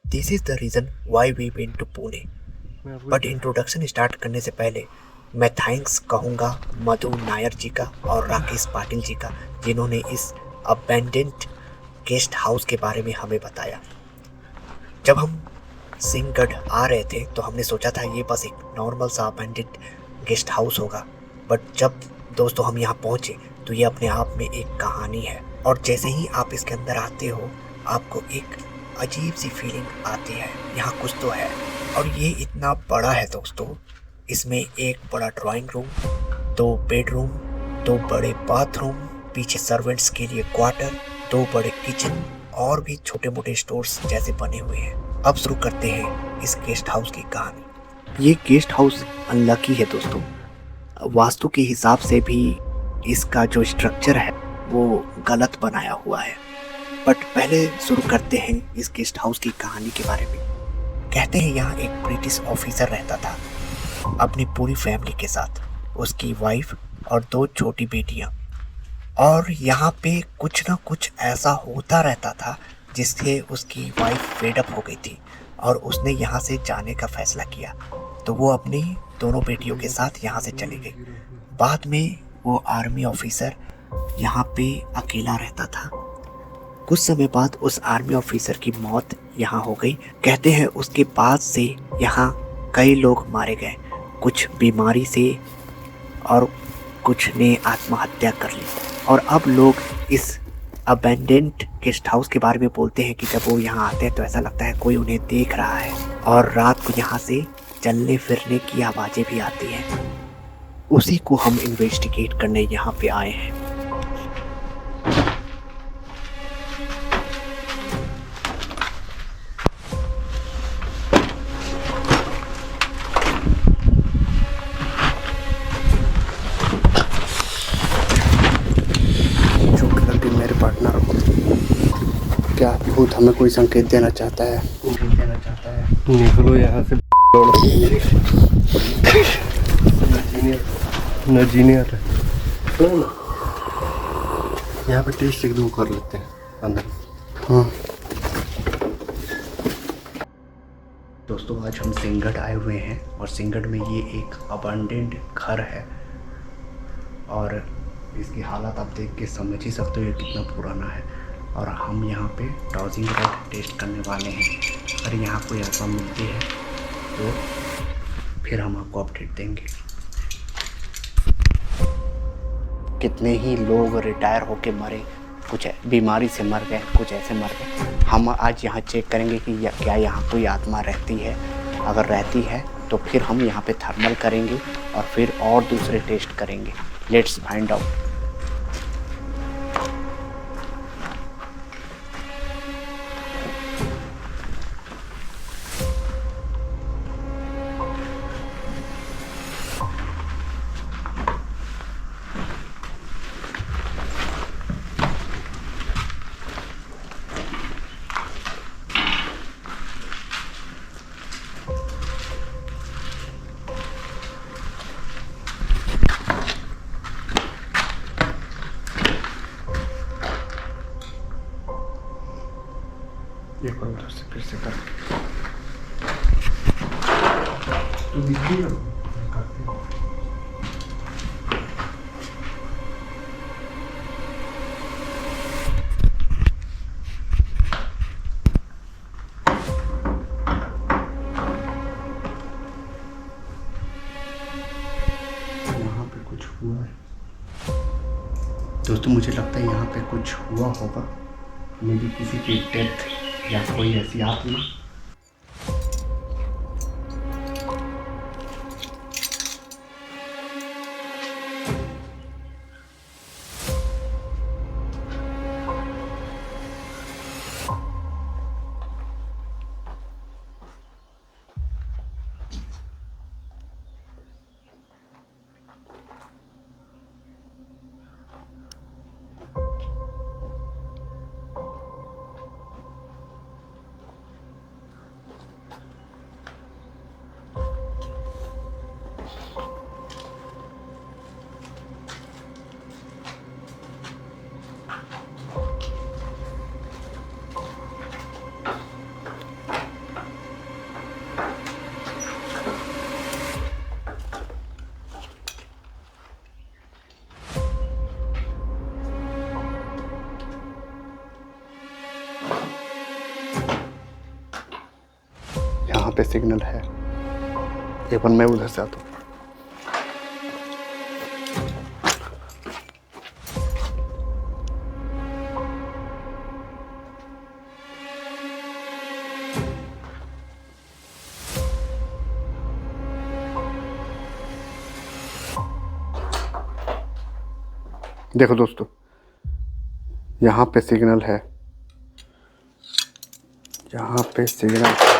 This is the reason why we went to Pune. But introduction start करने से पहले मैं थैंक्स कहूँगा मधु नायर जी का और राकेश पाटिल जी का, जिन्होंने इस अबैंडेंट गेस्ट हाउस के बारे में हमें बताया। जब हम सिंहगढ़ आ रहे थे तो हमने सोचा था ये बस एक नॉर्मल सा अबैंडेंट गेस्ट हाउस होगा, बट जब दोस्तों हम यहाँ पहुँचे तो ये अपने आप में एक कहानी है। और जैसे ही आप इसके अंदर आते हो आपको एक अजीब सी फीलिंग आती है, यहाँ कुछ तो है। और ये इतना बड़ा है दोस्तों, इसमें एक बड़ा ड्राइंग रूम, दो बेडरूम, दो बड़े बाथरूम, पीछे सर्वेंट्स के लिए क्वार्टर, दो बड़े किचन और भी छोटे मोटे स्टोर्स जैसे बने हुए हैं। अब शुरू करते हैं इस गेस्ट हाउस की कहानी। ये गेस्ट हाउस अनलकी है दोस्तों, वास्तु के हिसाब से भी इसका जो स्ट्रक्चर है वो गलत बनाया हुआ है। बट पहले शुरू करते हैं इस गेस्ट हाउस की कहानी के बारे में। कहते हैं यहाँ एक ब्रिटिश ऑफिसर रहता था अपनी पूरी फैमिली के साथ, उसकी वाइफ और दो छोटी बेटियाँ। और यहाँ पे कुछ ना कुछ ऐसा होता रहता था जिससे उसकी वाइफ फेड अप हो गई थी और उसने यहाँ से जाने का फैसला किया। तो वो अपनी दोनों बेटियों के साथ यहाँ से चली गई। बाद में वो आर्मी ऑफिसर यहाँ पे अकेला रहता था। कुछ समय बाद उस आर्मी ऑफिसर की मौत यहाँ हो गई। कहते हैं उसके बाद से यहाँ कई लोग मारे गए, कुछ बीमारी से और कुछ ने आत्महत्या कर ली। और अब लोग इस अबैंडेंट गेस्ट हाउस के बारे में बोलते हैं कि जब वो यहाँ आते हैं तो ऐसा लगता है कोई उन्हें देख रहा है, और रात को यहाँ से चलने फिरने की आवाज़ें भी आती हैं। उसी को हम इन्वेस्टिगेट करने यहाँ पे आए हैं। मेरे पार्टनर हो, क्या भूत हमें कोई संकेत देना चाहता है? निकलो यहाँ से। न जीने आता है। यहाँ पे टेस्ट एक दो कर लेते हैं अंदर। हाँ दोस्तों, आज हम सिंहगढ़ आए हुए हैं और सिंहगढ़ में ये एक अबैंडेंट घर है और इसकी हालत आप देख के समझ ही सकते हो ये कितना पुराना है। और हम यहाँ पे डाउजिंग रॉड टेस्ट करने वाले हैं। अगर यहाँ कोई ऐसा मिलती है तो फिर हम आपको अपडेट देंगे। कितने ही लोग रिटायर होके मरे, कुछ बीमारी से मर गए, कुछ ऐसे मर गए। हम आज यहाँ चेक करेंगे कि क्या यहाँ कोई आत्मा रहती है। अगर रहती है तो फिर हम यहाँ पे थर्मल करेंगे और फिर और दूसरे टेस्ट करेंगे। Let's find out. ये करो उधर से फिर से कर। तो दिखी ना करते हैं। यहाँ पे कुछ हुआ है दोस्तों, मुझे लगता है यहाँ पे कुछ हुआ होगा, मे बी किसी की डेथ या कोई ऐसी आत्मा। पे सिग्नल है। एक बार मैं उधर से आता हूँ। देखो दोस्तों, यहाँ पे सिग्नल है, यहाँ पे सिग्नल है।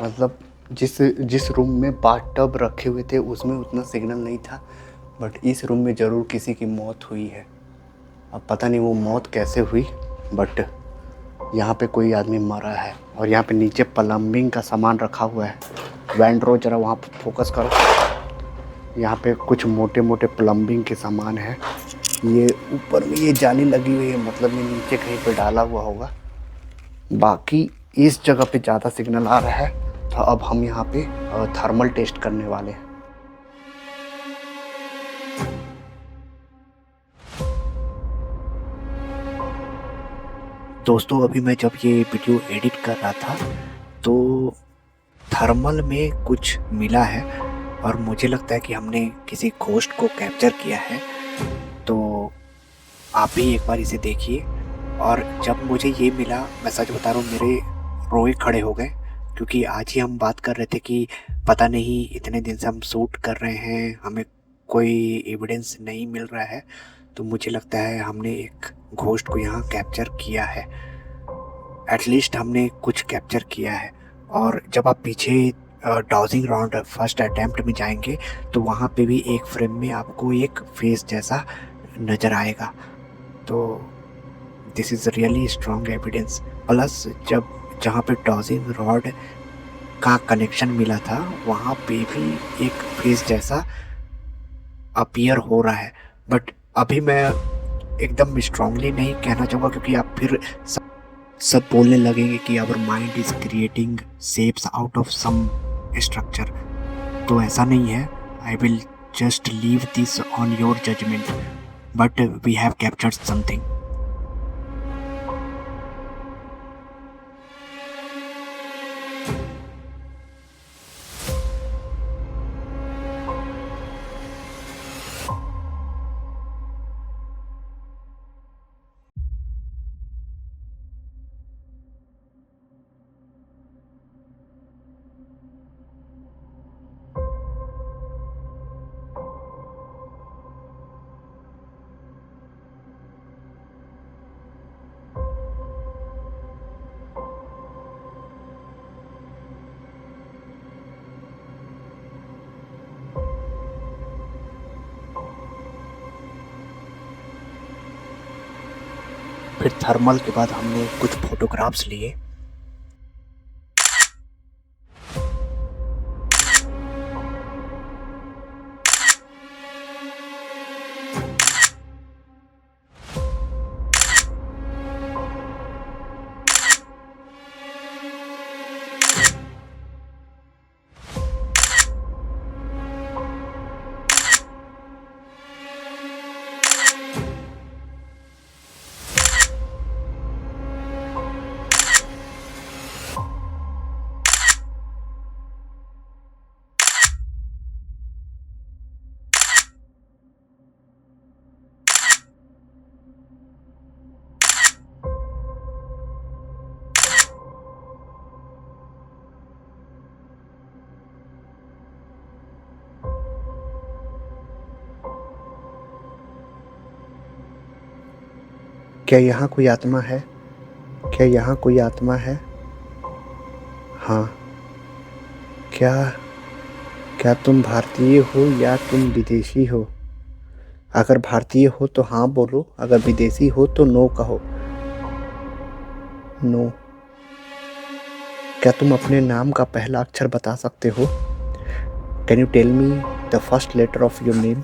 मतलब जिस रूम में बाथटब रखे हुए थे उसमें उतना सिग्नल नहीं था, बट इस रूम में ज़रूर किसी की मौत हुई है। अब पता नहीं वो मौत कैसे हुई, बट यहाँ पे कोई आदमी मरा है। और यहाँ पे नीचे प्लम्बिंग का सामान रखा हुआ है। वैंड्रो जरा वहाँ पे फोकस करो। यहाँ पे कुछ मोटे मोटे प्लम्बिंग के सामान है। ये ऊपर में ये जाली लगी हुई है, मतलब ये नीचे कहीं पे डाला हुआ होगा। बाकी इस जगह पे ज़्यादा सिग्नल आ रहा है, तो अब हम यहाँ पे थर्मल टेस्ट करने वाले हैं। दोस्तों अभी मैं जब ये वीडियो एडिट कर रहा था तो थर्मल में कुछ मिला है और मुझे लगता है कि हमने किसी घोस्ट को कैप्चर किया है। तो आप भी एक बार इसे देखिए। और जब मुझे ये मिला, मैं सच बता रहा हूँ, मेरे रोए खड़े हो गए, क्योंकि आज ही हम बात कर रहे थे कि पता नहीं इतने दिन से हम शूट कर रहे हैं, हमें कोई एविडेंस नहीं मिल रहा है। तो मुझे लगता है हमने एक घोस्ट को यहाँ कैप्चर किया है। एटलीस्ट हमने कुछ कैप्चर किया है। और जब आप पीछे डॉजिंग राउंड फर्स्ट अटैम्प्ट में जाएंगे तो वहाँ पे भी एक फ्रेम में आपको एक फेस जैसा नज़र आएगा। तो this is really strong evidence. Plus जब जहाँ पे डॉजिंग रॉड का कनेक्शन मिला था वहाँ पे भी एक फेस जैसा अपीयर हो रहा है। बट अभी मैं एकदम स्ट्रांगली नहीं कहना चाहूँगा, क्योंकि आप फिर सब बोलने लगेंगे कि our mind is creating shapes out of some structure. तो ऐसा नहीं है। I will just leave this on your judgment, but we have captured something. फिर थर्मल के बाद हमने कुछ फोटोग्राफ्स लिए। क्या यहाँ कोई आत्मा है? क्या यहाँ कोई आत्मा है? हाँ। क्या क्या तुम भारतीय हो या तुम विदेशी हो? अगर भारतीय हो तो हाँ बोलो, अगर विदेशी हो तो नो कहो। नो। क्या तुम अपने नाम का पहला अक्षर बता सकते हो? Can you tell me the first letter of your name?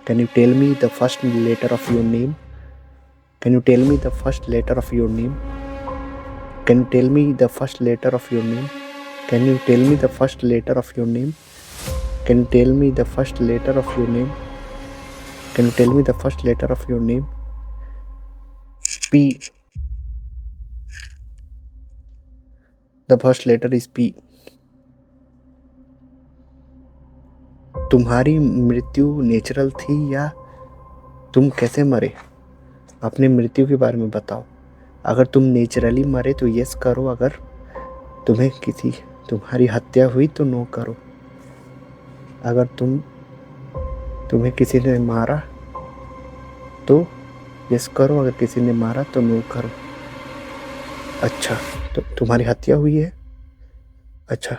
Can you tell me the first letter of your name? Can you tell me the first letter of your name? Can you tell me the first letter of your name? Can you tell me the first letter of your name? Can you tell me the first letter of your name? Can you tell me the first letter of your name? P. The first letter is P. तुम्हारी मृत्यु natural थी या तुम कैसे मरे? अपने मृत्यु के बारे में बताओ। अगर तुम नेचुरली मरे तो यस करो, अगर तुम्हारी हत्या हुई तो नो करो। अगर तुम्हें किसी ने मारा तो यस करो, अगर किसी ने मारा तो नो करो। अच्छा, तो तुम्हारी हत्या हुई है? अच्छा,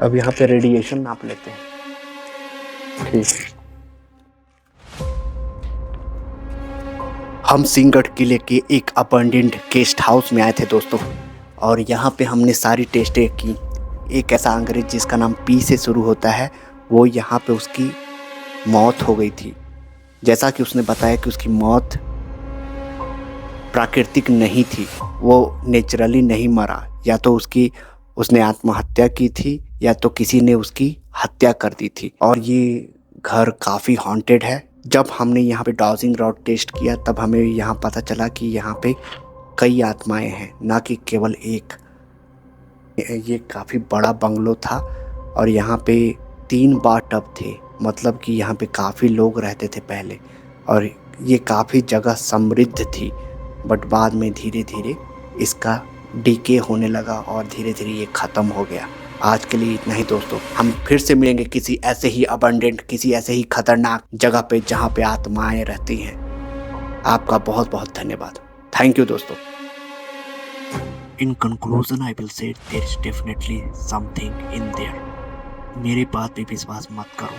अब यहाँ पे रेडिएशन नाप लेते हैं। ठीक। हम सिंहगढ़ किले के एक अबंडेंट गेस्ट हाउस में आए थे दोस्तों, और यहाँ पे हमने सारी टेस्टें की। एक ऐसा अंग्रेज जिसका नाम पी से शुरू होता है, वो यहाँ पे उसकी मौत हो गई थी। जैसा कि उसने बताया कि उसकी मौत प्राकृतिक नहीं थी, वो नेचुरली नहीं मरा, या तो उसने आत्महत्या की थी या तो किसी ने उसकी हत्या कर दी थी। और ये घर काफ़ी हॉन्टेड है। जब हमने यहाँ पे डाउजिंग रॉड टेस्ट किया तब हमें यहाँ पता चला कि यहाँ पे कई आत्माएं हैं, ना कि केवल एक। ये काफ़ी बड़ा बंगलो था और यहाँ पे 3 बाथटब थे, मतलब कि यहाँ पे काफ़ी लोग रहते थे पहले, और ये काफ़ी जगह समृद्ध थी। बट बाद में धीरे धीरे इसका डीके होने लगा और धीरे धीरे ये ख़त्म हो गया। आज के लिए इतना ही दोस्तों। हम फिर से मिलेंगे किसी ऐसे ही अबंडेंट, किसी ऐसे ही खतरनाक जगह पे जहाँ पे आत्माएं रहती हैं। आपका बहुत बहुत धन्यवाद। थैंक यू दोस्तों। In conclusion, I will say there is definitely something in there. मेरी बात पे विश्वास मत करो,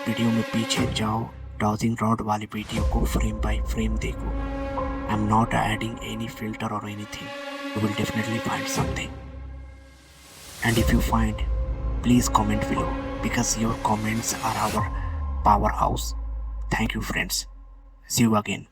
वीडियो में पीछे जाओ, डाउजिंग रॉड वाली वीडियो को फ्रेम बाय फ्रेम देखो। I am not adding any filter or anything. You will definitely find something. And if you find, please comment below, because your comments are our powerhouse. Thank you friends. See you again.